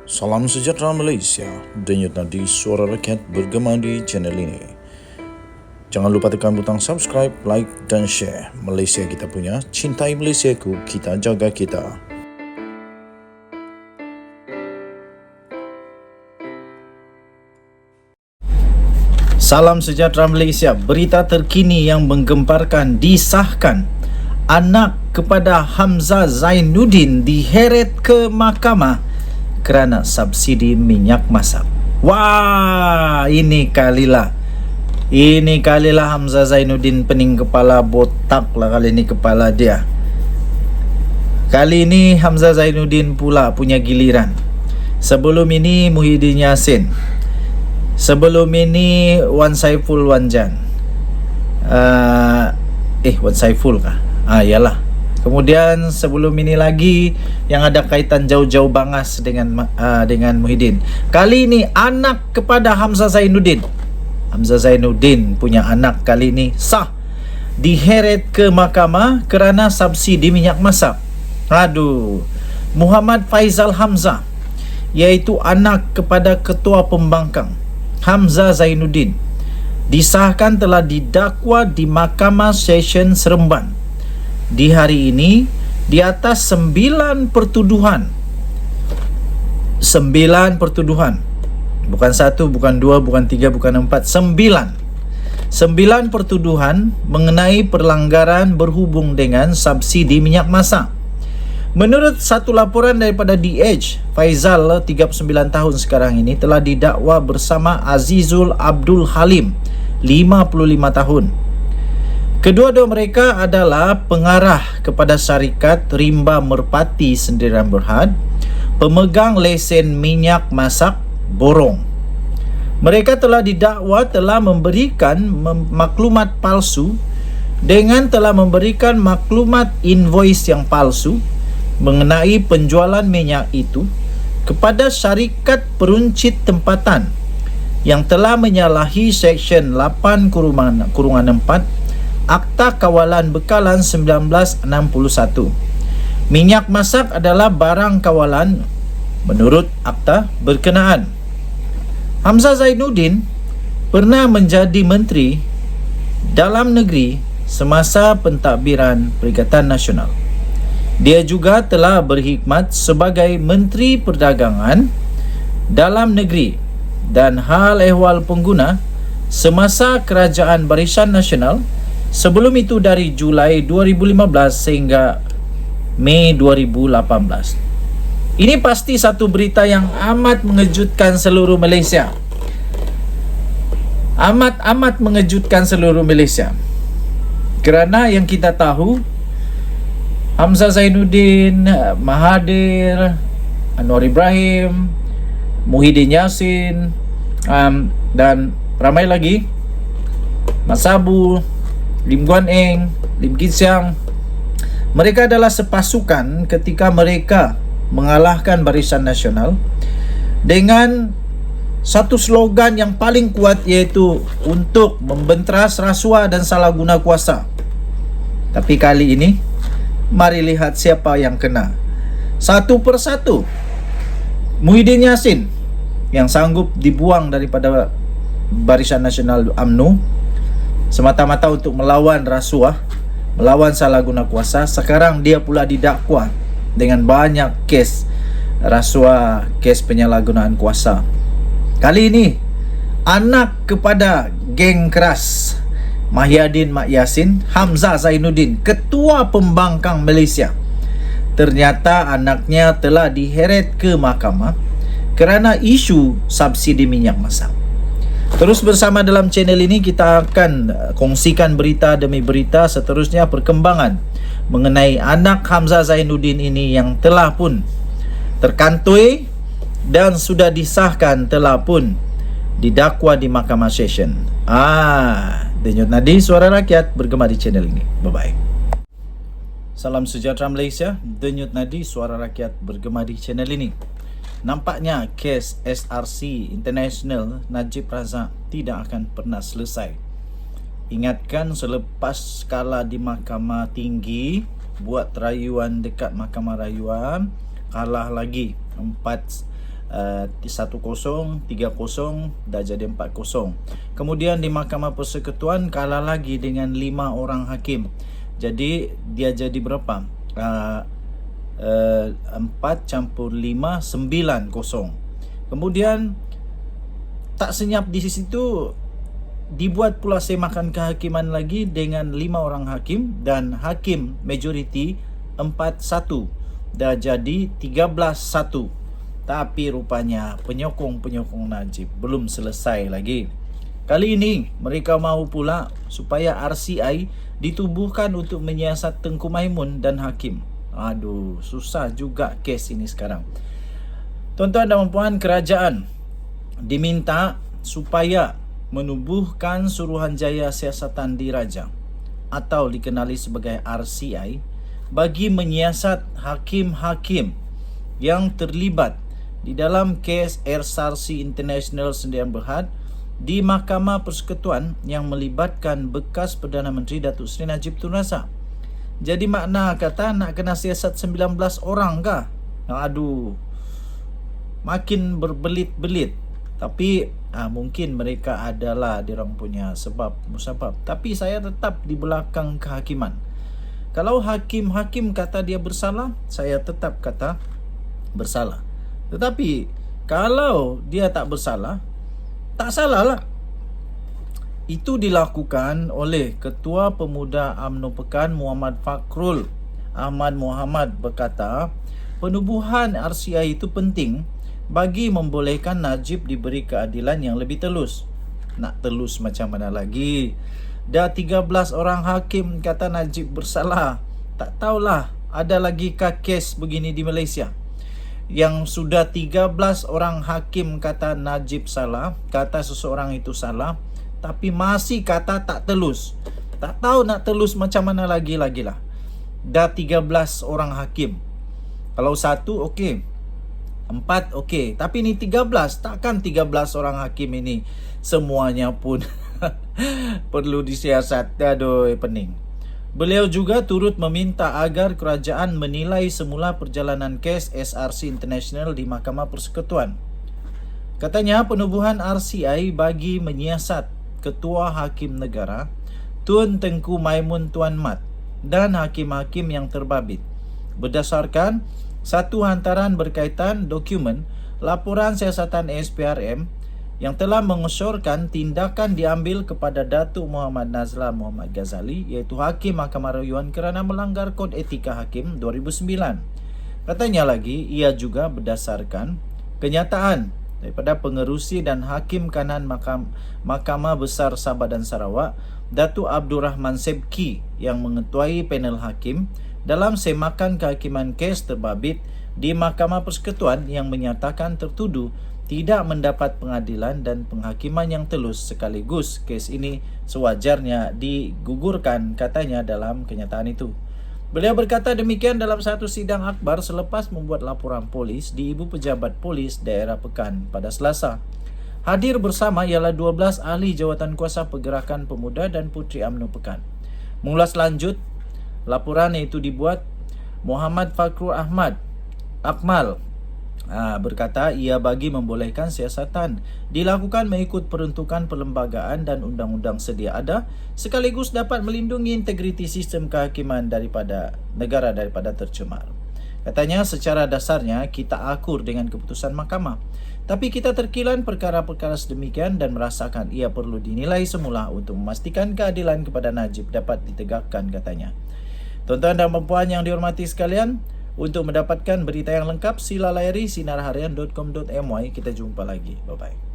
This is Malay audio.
Salam sejahtera Malaysia, denyut nadi suara rakyat bergema di channel ini. Jangan lupa tekan butang subscribe, like dan share. Malaysia kita punya, cintai Malaysiaku, kita jaga kita. Salam sejahtera Malaysia, berita terkini yang menggemparkan disahkan. Anak kepada Hamzah Zainuddin diheret ke mahkamah kerana subsidi minyak masak. Wah, ini kalilah Hamzah Zainuddin pening kepala, botak lah kali ini kepala dia. Kali ini Hamzah Zainuddin pula punya giliran. Sebelum ini Muhyiddin Yassin. Sebelum ini Wan Saiful Wanjan. Wan Saiful kah? Yalah. Kemudian sebelum ini lagi yang ada kaitan jauh-jauh bangas dengan Muhyiddin. Kali ini anak kepada Hamzah Zainuddin. Hamzah Zainuddin punya anak kali ini sah diheret ke mahkamah kerana subsidi minyak masak. Muhammad Faizal Hamzah, iaitu anak kepada Ketua Pembangkang Hamzah Zainuddin, disahkan telah didakwa di Mahkamah Session Seremban di hari ini di atas 9 pertuduhan. 9 pertuduhan. Bukan 1, bukan 2, bukan 3, bukan 4, 9 pertuduhan mengenai pelanggaran berhubung dengan subsidi minyak masak. Menurut satu laporan daripada DH, Faizal 39 tahun sekarang ini telah didakwa bersama Azizul Abdul Halim 55 tahun. Kedua-dua mereka adalah pengarah kepada syarikat Rimba Merpati Sendirian Berhad, pemegang lesen minyak masak Borong. Mereka telah didakwa telah memberikan maklumat palsu dengan telah memberikan maklumat invoice yang palsu mengenai penjualan minyak itu kepada syarikat peruncit tempatan yang telah menyalahi Seksyen 8-4 Akta Kawalan Bekalan 1961. Minyak masak adalah barang kawalan menurut akta berkenaan. Hamzah Zainuddin pernah menjadi Menteri Dalam Negeri semasa pentadbiran Perikatan Nasional. Dia juga telah berkhidmat sebagai Menteri Perdagangan Dalam Negeri dan Hal Ehwal Pengguna semasa Kerajaan Barisan Nasional. Sebelum itu dari Julai 2015 sehingga Mei 2018. Ini pasti satu berita yang amat mengejutkan seluruh Malaysia. Amat mengejutkan seluruh Malaysia. Kerana yang kita tahu, Hamzah Zainuddin, Mahathir, Anwar Ibrahim, Muhyiddin Yassin, dan ramai lagi, Mat Sabu, Lim Guan Eng, Lim Kit Siang, mereka adalah sepasukan ketika mereka mengalahkan Barisan Nasional dengan satu slogan yang paling kuat, iaitu untuk membenteras rasuah dan salah guna kuasa. Tapi kali ini mari lihat siapa yang kena. Satu persatu. Muhyiddin Yassin yang sanggup dibuang daripada Barisan Nasional UMNO semata-mata untuk melawan rasuah, melawan salah guna kuasa. Sekarang dia pula didakwa dengan banyak kes rasuah, kes penyalahgunaan kuasa. Kali ini anak kepada geng keras Mahyadin Mat Yassin, Hamzah Zainuddin, Ketua Pembangkang Malaysia, ternyata anaknya telah diheret ke mahkamah kerana isu subsidi minyak masak. Terus bersama dalam channel ini kita akan kongsikan berita demi berita seterusnya perkembangan mengenai anak Hamzah Zainuddin ini yang telah pun terkantoi dan sudah disahkan telah pun didakwa di Mahkamah Session. Denyut nadi suara rakyat bergema di channel ini. Bye-bye. Salam sejahtera Malaysia, denyut nadi suara rakyat bergema di channel ini. Nampaknya kes SRC International Najib Razak tidak akan pernah selesai. Ingatkan selepas kalah di Mahkamah Tinggi, buat rayuan dekat Mahkamah Rayuan, kalah lagi 1-0, 3-0, dah jadi 4-0. Kemudian di Mahkamah Persekutuan kalah lagi dengan 5 orang hakim. Jadi dia jadi berapa? 4 campur 5, 9-0. Kemudian tak senyap di situ, dibuat pula semakan kehakiman lagi dengan 5 orang hakim dan hakim majoriti 4-1. Dah jadi 13-1. Tapi rupanya penyokong-penyokong Najib belum selesai lagi. Kali ini mereka mahu pula supaya RCI ditubuhkan untuk menyiasat Tengku Maimun dan hakim. Aduh, susah juga kes ini sekarang. Tuan-tuan dan puan, kerajaan diminta supaya menubuhkan Suruhanjaya Siasatan Diraja atau dikenali sebagai RCI bagi menyiasat hakim-hakim yang terlibat di dalam kes Ersarsi International Sdn Bhd di Mahkamah Persekutuan yang melibatkan bekas Perdana Menteri Datuk Seri Najib Tun Razak. Jadi makna kata nak kena siasat 19 orang kah? Aduh, makin berbelit-belit. Tapi mungkin mereka adalah diorang punya sebab musabab. Tapi saya tetap di belakang kehakiman. Kalau hakim-hakim kata dia bersalah, saya tetap kata bersalah. Tetapi kalau dia tak bersalah, tak salah lah. Itu dilakukan oleh Ketua Pemuda UMNO Pekan Muhammad Fakrul Ahmad Muhammad berkata, penubuhan RCI itu penting bagi membolehkan Najib diberi keadilan yang lebih telus. Nak telus macam mana lagi? Dah 13 orang hakim kata Najib bersalah. Tak tahulah ada lagi kes begini di Malaysia. Yang sudah 13 orang hakim kata Najib salah, kata seseorang itu salah, tapi masih kata tak telus. Tak tahu nak telus macam mana lagi-lagi lah. Dah 13 orang hakim. Kalau 1 okey, 4 okey, tapi ni 13. Takkan 13 orang hakim ini semuanya pun perlu disiasat. Aduh, pening. Beliau juga turut meminta agar kerajaan menilai semula perjalanan kes SRC International di Mahkamah Persekutuan. Katanya penubuhan RCI bagi menyiasat Ketua Hakim Negara Tun Tengku Maimun Tuan Mat dan hakim-hakim yang terbabit berdasarkan satu hantaran berkaitan dokumen laporan siasatan SPRM yang telah mengesyorkan tindakan diambil kepada Datuk Muhammad Nazlan Muhammad Ghazali, iaitu Hakim Mahkamah Rayuan kerana melanggar Kod Etika Hakim 2009. Katanya lagi, ia juga berdasarkan kenyataan daripada pengerusi dan Hakim Kanan Mahkamah Besar Sabah dan Sarawak, Datuk Abdul Rahman Sebki, yang mengetuai panel hakim dalam semakan kehakiman kes terbabit di Mahkamah Persekutuan yang menyatakan tertuduh tidak mendapat pengadilan dan penghakiman yang telus, sekaligus kes ini sewajarnya digugurkan, katanya dalam kenyataan itu. Beliau berkata demikian dalam satu sidang akhbar selepas membuat laporan polis di Ibu Pejabat Polis Daerah Pekan pada Selasa. Hadir bersama ialah 12 ahli jawatan kuasa Pergerakan Pemuda dan Puteri UMNO Pekan. Mengulas lanjut laporan itu dibuat Muhammad Fakrul Ahmad Akmal berkata ia bagi membolehkan siasatan dilakukan mengikut peruntukan perlembagaan dan undang-undang sedia ada, sekaligus dapat melindungi integriti sistem kehakiman daripada negara daripada tercemar. Katanya secara dasarnya kita akur dengan keputusan mahkamah, tapi kita terkilan perkara-perkara sedemikian dan merasakan ia perlu dinilai semula untuk memastikan keadilan kepada Najib dapat ditegakkan, katanya. Tuan-tuan dan puan yang dihormati sekalian, untuk mendapatkan berita yang lengkap, sila layari sinarharian.com.my. Kita jumpa lagi. Bye-bye.